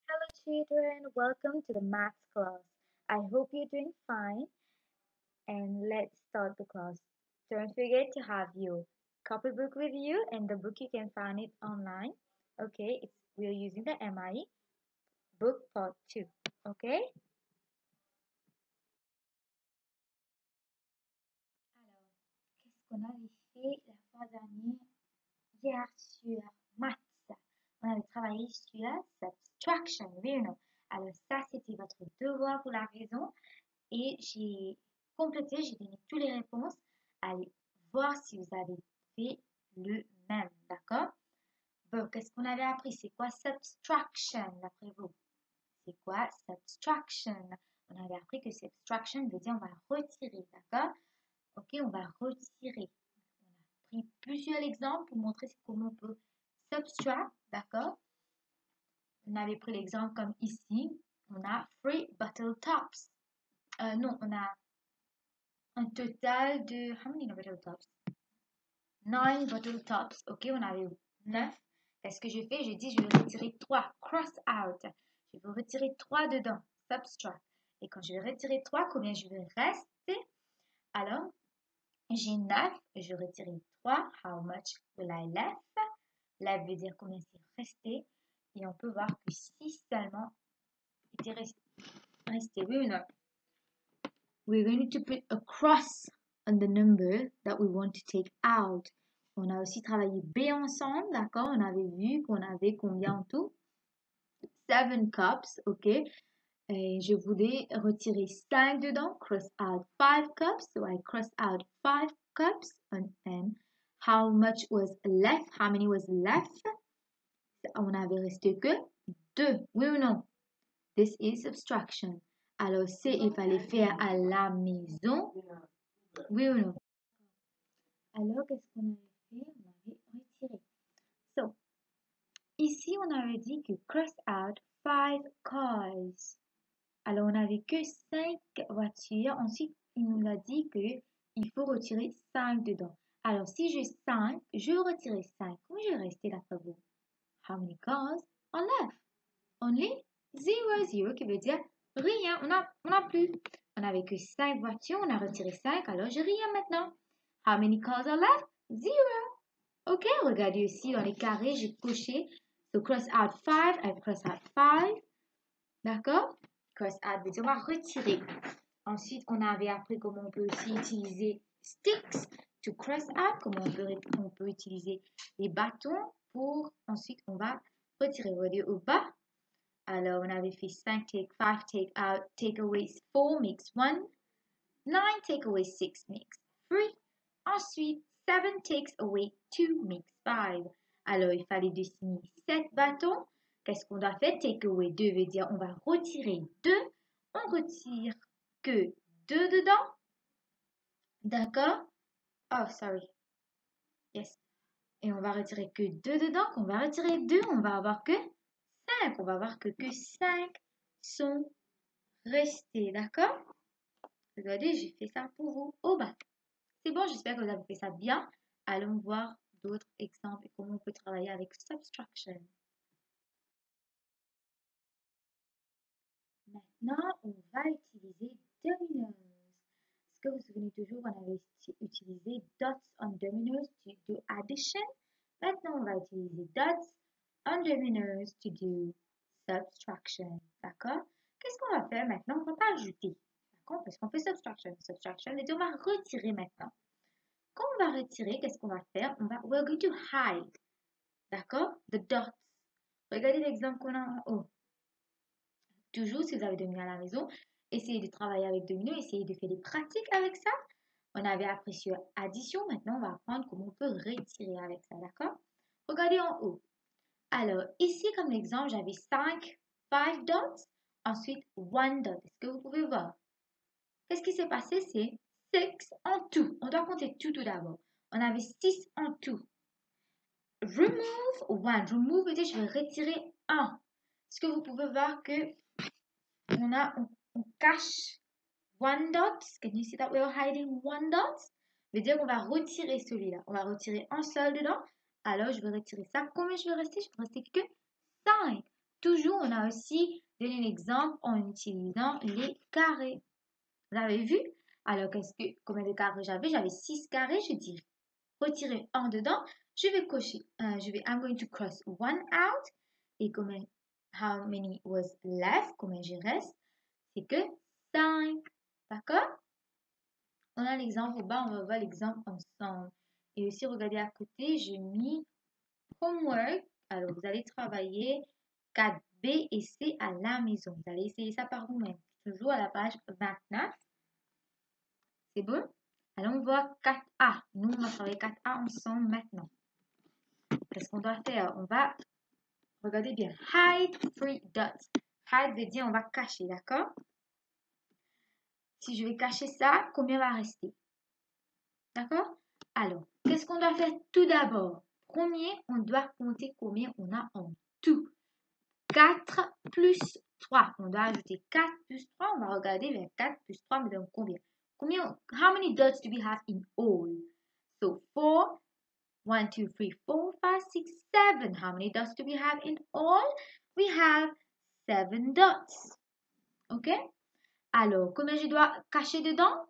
Hello children, welcome to the maths class. I hope you're doing fine and let's start the class. Don't forget to have your copybook with you and the book you can find it online. Okay, we're using the MIE book part 2. Okay? Alors, qu'est-ce qu'on avait fait la fois dernière? Hier sur maths. On avait travaillé sur subtraction, oui ou non? Alors ça, c'était votre devoir pour la raison. Et j'ai complété, j'ai donné toutes les réponses. Allez voir si vous avez fait le même, d'accord? Bon, qu'est-ce qu'on avait appris? C'est quoi subtraction d'après vous? C'est quoi subtraction? On avait appris que subtraction veut dire on va retirer, d'accord? Ok, on va retirer. On a pris plusieurs exemples pour montrer comment on peut subtract, d'accord? On avait pris l'exemple comme ici. On a three bottle tops. Non, on a un total de... How many bottle tops? 9 bottle tops. Ok, on avait 9. Qu'est-ce que je fais? Je dis, je vais retirer 3. Cross out. Je vais retirer 3 dedans. Subtract. Et quand je vais retirer 3, combien je vais rester? Alors, j'ai 9. Je vais retirer 3. How much will I left? Left veut dire combien c'est resté. Et on peut voir que 6 seulement était resté. Oui ou non? We're going to put a cross on the number that we want to take out. On a aussi travaillé B ensemble, d'accord? On avait vu qu'on avait combien en tout? 7 cups, ok? Et je voulais retirer 5 dedans. Cross out 5 cups. So I cross out 5 cups. And how much was left? How many was left? On avait resté que 2. Oui ou non? This is subtraction. Alors, c'est il fallait faire à la maison. Oui ou non? Alors, qu'est-ce qu'on avait fait? On avait retiré. So, ici, on avait dit que cross out 5 cars. Alors, on n'avait que 5 voitures. Ensuite, il nous a dit qu'il faut retirer 5 dedans. Alors, si j'ai 5, je vais retirer 5. Combien je vais rester d'après vous? How many cars are left? Only 0, 0 qui veut dire rien. On n'a plus. On n'avait que 5 voitures. On a retiré 5. Alors, j'ai rien maintenant. How many cars are left? 0. Ok, regardez aussi dans les carrés, j'ai coché. So, cross out 5, I cross out 5. D'accord? Cross out veut dire on va retirer. Ensuite, on avait appris comment on peut aussi utiliser sticks to cross out, comment on peut utiliser les bâtons pour ensuite on va retirer. Regardez au bas. Alors, on avait fait 5 take, 5 take out, take away 4 makes 1. 9 take away 6 makes 3. Ensuite, 7 takes away 2 makes 5. Alors, il fallait dessiner 7 bâtons. Qu'est-ce qu'on doit faire? Take away 2 veut dire on va retirer 2. On retire que 2 dedans. D'accord? Oh, sorry. Yes. Et on va retirer que 2 dedans. On va retirer 2, on va avoir que 5. On va voir que 5 sont restés. D'accord? Regardez, j'ai fait ça pour vous au bas. C'est bon, j'espère que vous avez fait ça bien. Allons voir d'autres exemples et comment on peut travailler avec subtraction. Maintenant, on va utiliser dominos. Est-ce que vous vous souvenez toujours qu'on avait utilisé dots on dominos to do addition? Maintenant, on va utiliser dots on dominos to do subtraction. D'accord? Qu'est-ce qu'on va faire maintenant? On ne va pas ajouter. D'accord? Parce qu'on fait subtraction. Subtraction, on va retirer maintenant. Quand on va retirer, qu'est-ce qu'on va faire? We're going to hide. D'accord? The dots. Regardez l'exemple qu'on a en haut. Toujours, si vous avez Domino à la maison, essayez de travailler avec Domino, essayez de faire des pratiques avec ça. On avait appris sur addition, maintenant on va apprendre comment on peut retirer avec ça, d'accord? Regardez en haut. Alors, ici, comme l'exemple, j'avais 5 dots, ensuite 1 dot. Est-ce que vous pouvez voir? Qu'est-ce qui s'est passé? C'est 6 en tout. On doit compter tout d'abord. On avait 6 en tout. Remove 1. Remove veut dire je vais retirer 1. Est-ce que vous pouvez voir que on cache 1 dot? Can you see that we're hiding 1 dot? Veut dire qu'on va retirer celui-là. On va retirer un seul dedans. Alors, je vais retirer ça. Combien je vais rester? Je vais rester que 5. toujours, on a aussi donné l'exemple en utilisant les carrés. Vous avez vu? Alors, combien de carrés j'avais? J'avais 6 carrés. Je dis retirer un dedans. Je vais cocher. I'm going to cross one out. Et how many was left? Combien je reste? C'est que 5. D'accord? On a l'exemple au bas. On va voir l'exemple ensemble. Et aussi, regardez à côté, j'ai mis homework. Alors, vous allez travailler 4B et C à la maison. Vous allez essayer ça par vous-même. Toujours à la page 29. C'est bon? Allons voir 4A. Nous, on va travailler 4A ensemble maintenant. Qu'est-ce qu'on doit faire? On va, regardez bien, hide 3 dots. Hide veut dire on va cacher, d'accord? Si je vais cacher ça, combien va rester? D'accord? Alors, qu'est-ce qu'on doit faire tout d'abord? Premier, on doit compter combien on a en tout. 4 plus 3. On doit ajouter 4 plus 3. On va regarder vers 4 plus 3 me donne combien? How many dots do we have in all? So 4, 1, 2, 3, 4, 5, 6, 7. How many dots do we have in all? We have 7 dots. OK? Alors, combien je dois cacher dedans?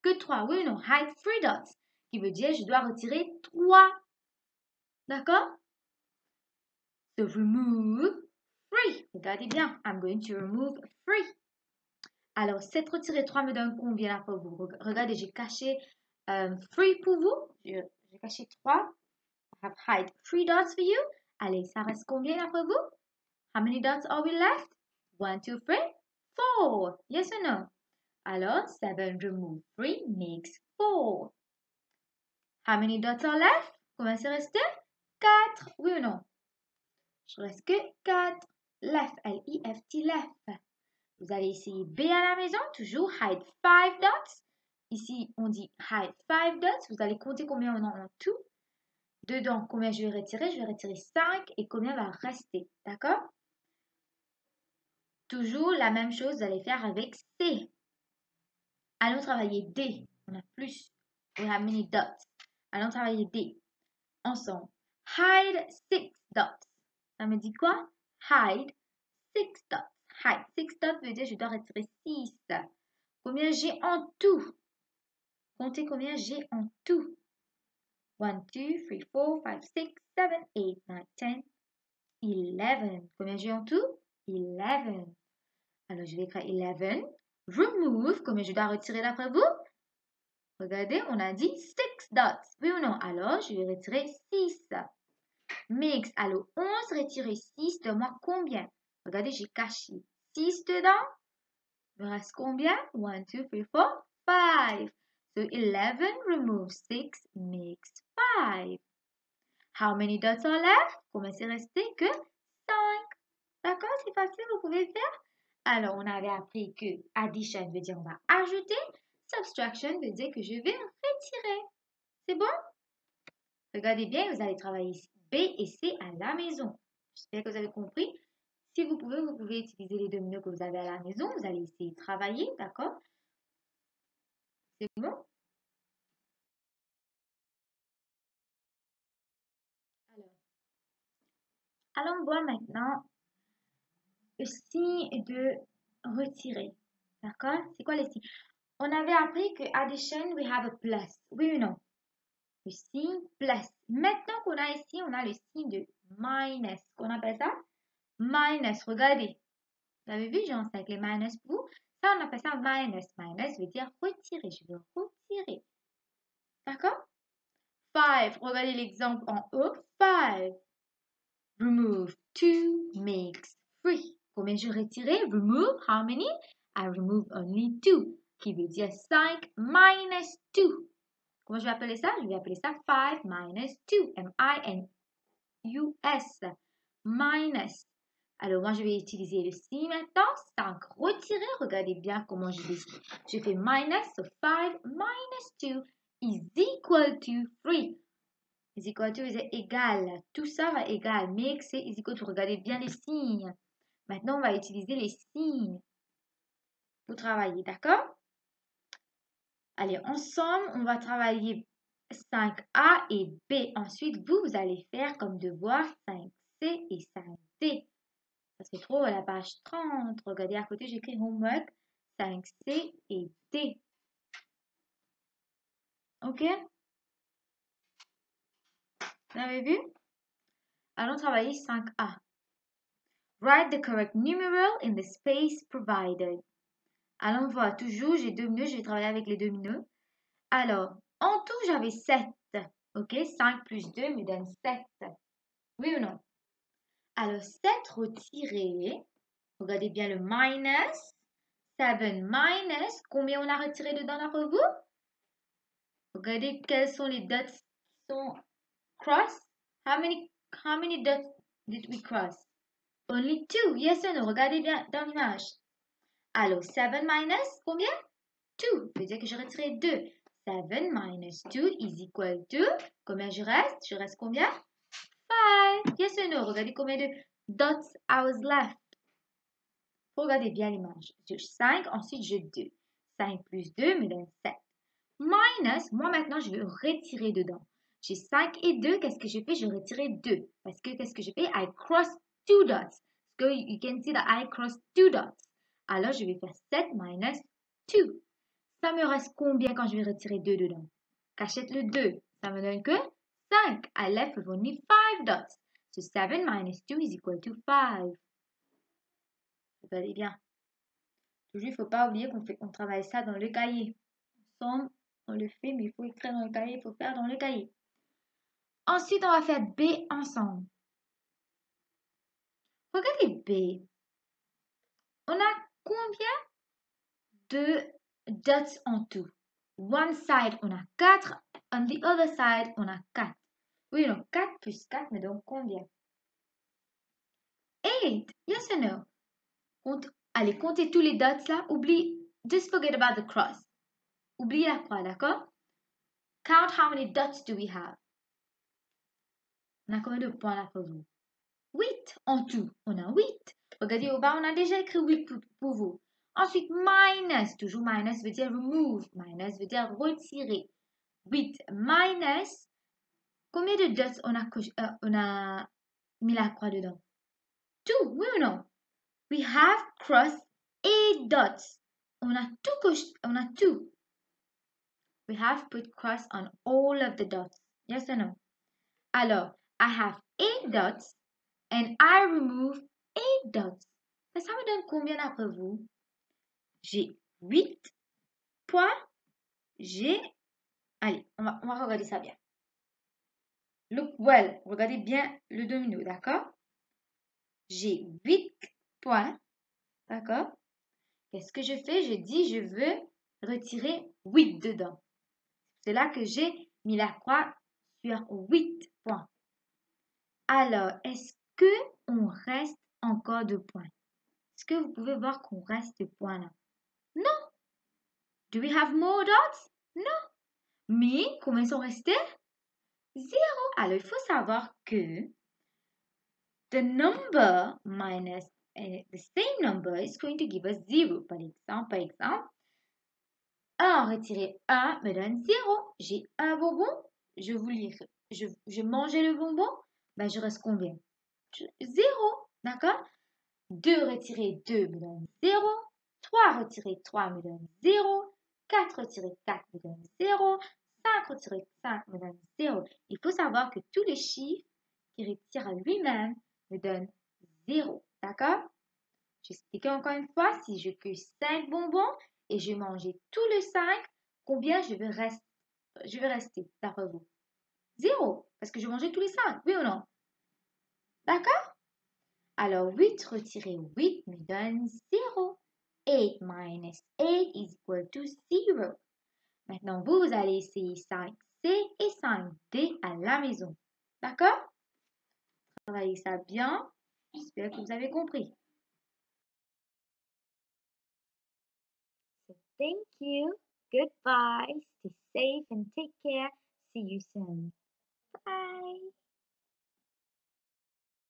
Que 3. Oui ou non? Hide 3 dots. Qui veut dire je dois retirer 3. D'accord? So remove 3. Regardez bien. I'm going to remove 3. Alors, 7 retirer 3 me donne combien là pour vous? Regardez, j'ai caché 3 pour vous. J'ai caché 3. I have hide 3 dots for you. Allez, ça reste combien là pour vous? How many dots are we left? 1, 2, 3, 4. Yes or no? Alors, 7 remove 3 makes 4. How many dots are left? Combien c'est resté? 4. Oui ou non? Je reste que 4. Left, L-I-F-T, left. Vous allez essayer B à la maison, toujours hide 5 dots. Ici, on dit hide 5 dots. Vous allez compter combien on a en tout. Dedans, combien je vais retirer? Je vais retirer 5 et combien va rester. D'accord? Toujours la même chose, vous allez faire avec C. Allons travailler D. On a plus. We have many dots. Allons travailler D. Ensemble. Hide 6 dots. Ça me dit quoi? Hide 6 dots. Hide 6 dots veut dire je dois retirer 6. Combien j'ai en tout? Comptez combien j'ai en tout. 1, 2, 3, 4, 5, 6, 7, 8, 9, 10, 11. Combien j'ai en tout? 11. Alors, je vais écrire 11. Remove. Combien je dois retirer d'après vous? Regardez, on a dit 6 dots. Oui ou non? Alors, je vais retirer 6. Mix. Alors, 11 retirer 6 de moi combien? Regardez, j'ai caché 6 dedans. Il me reste combien? 1, 2, 3, 4, 5. So 11 remove 6 makes 5. How many dots are left? Combien c'est resté? Que 5. D'accord? C'est facile, vous pouvez le faire. Alors, on avait appris que addition veut dire on va ajouter. Subtraction veut dire que je vais retirer. C'est bon? Regardez bien, vous allez travailler B et C à la maison. J'espère que vous avez compris. Si vous pouvez utiliser les dominos que vous avez à la maison. Vous allez essayer de travailler, d'accord? C'est bon? Alors, allons voir maintenant le signe de retirer. D'accord? C'est quoi les signes? On avait appris que addition, we have a plus. Oui ou non? Le signe plus. Maintenant qu'on a ici, on a le signe de minus. Qu'on appelle ça? Minus. Regardez. Vous avez vu, j'ai avec les minus pour vous. Ça, on appelle ça minus. Minus veut dire retirer. Je veux retirer. D'accord? 5. Regardez l'exemple en haut. 5. Remove 2 makes 3. Combien je retirais? Remove, how many? I remove only 2. Qui veut dire 5 minus 2. Comment je vais appeler ça? Je vais appeler ça 5 minus 2. M-I-N-U-S. Minus. Alors, moi, je vais utiliser le signe maintenant. 5 retirer. Regardez bien comment je fais. Je fais minus. So 5 minus 2 is equal to 3. Is equal to veut dire égal. Tout ça va égal. Mais c'est is equal to. Regardez bien les signes. Maintenant, on va utiliser les signes pour travailler. D'accord? Allez, ensemble, on va travailler 5A et B. Ensuite, vous allez faire comme devoir 5C 5C et 5D. Ça se trouve à la page 30. Regardez à côté, j'écris homework 5C et D. OK? Vous avez vu? Allons travailler 5A. Write the correct numeral in the space provided. Allons voir, toujours, j'ai 2 minutes, je vais travailler avec les 2 minutes. Alors, en tout, j'avais 7. OK? 5 plus 2 me donne 7. Oui ou non? Alors, 7 retiré. Regardez bien le minus. 7 minus. Combien on a retiré dedans d'après vous? Regardez quels sont les dots qui sont cross. How many dots did we cross? Only 2. Yes or no? Regardez bien dans l'image. Alors, 7 minus, combien? 2. Ça veut dire que je retiré 2. 7 minus 2 is equal to, combien je reste? Je reste combien? 5. Yes or no? Regardez combien de dots I was left. Regardez bien l'image. J'ai 5, ensuite j'ai 2. 5 plus 2 me donne 7. Minus, moi maintenant je veux retirer dedans. J'ai 5 et 2, qu'est-ce que je fais? Je retire 2. Parce que qu'est-ce que je fais? I cross 2 dots. So you can see that I cross 2 dots. Alors je vais faire 7 minus 2. Ça me reste combien quand je vais retirer 2 dedans? Cachette le 2. Ça me donne que 5. I left with only 5 dots. So 7 minus 2 is equal to 5. Regardez bien. Toujours, il ne faut pas oublier qu'on travaille ça dans le cahier. Ensemble, on le fait, mais il faut écrire dans le cahier, il faut faire dans le cahier. Ensuite, on va faire B ensemble. Regardez B. On a combien de dots en tout? One side, on a 4. On the other side, on a 4. Oui, donc 4 plus 4 me donne combien? 8. Yes or no? Allez, comptez tous les dots là. Oublie, just forget about the cross. Oubliez la croix, d'accord? Count how many dots do we have? On a combien de points là pour vous? 8 en tout. On a 8. Regardez au bas, on a déjà écrit 8 pour vous. Ensuite, minus. Toujours minus veut dire remove. Minus veut dire retirer. 8 minus. Combien de dots on a mis la croix dedans? 2, oui ou non? We have crossed 8 dots. On a tout coché, on a tout. We have put cross on all of the dots. Yes or no? Alors, I have 8 dots and I remove 8 dots. Ça me donne combien d'après vous? J'ai 8 points. Allez, on va regarder ça bien. Look well. Regardez bien le domino, d'accord? J'ai 8 points. D'accord? Qu'est-ce que je fais? Je dis, je veux retirer 8 dedans. C'est là que j'ai mis la croix sur 8 points. Alors, est-ce qu'on reste encore de points? Est-ce que vous pouvez voir qu'on reste de points là? Non. Do we have more dots? Non. Mais combien sont restés? 0. Alors, il faut savoir que the number minus the same number is going to give us 0. Par exemple, 1 retiré 1 me donne 0. J'ai un bonbon, je mangeais le bonbon, ben je reste combien? 0, d'accord? 2 retiré 2 me donne 0. 3 retiré 3 me donne 0. 4 retiré 4 me donne 0. 5 retiré 5 me donne 0. Il faut savoir que tous les chiffres qui retirent à lui-même me donnent 0. D'accord? J'explique encore une fois, si je cueille 5 bonbons et je mange tous les 5, combien je vais rester d'après vous? 0, parce que je mangeais tous les 5, oui ou non? D'accord? Alors 8 retiré 8 me donne 0. 8 minus 8 is equal to 0. Maintenant, vous allez essayer 5C et 5D à la maison. D'accord? Travaillez ça bien. J'espère que vous avez compris. So thank you. Goodbye. Stay safe and take care. See you soon. Bye.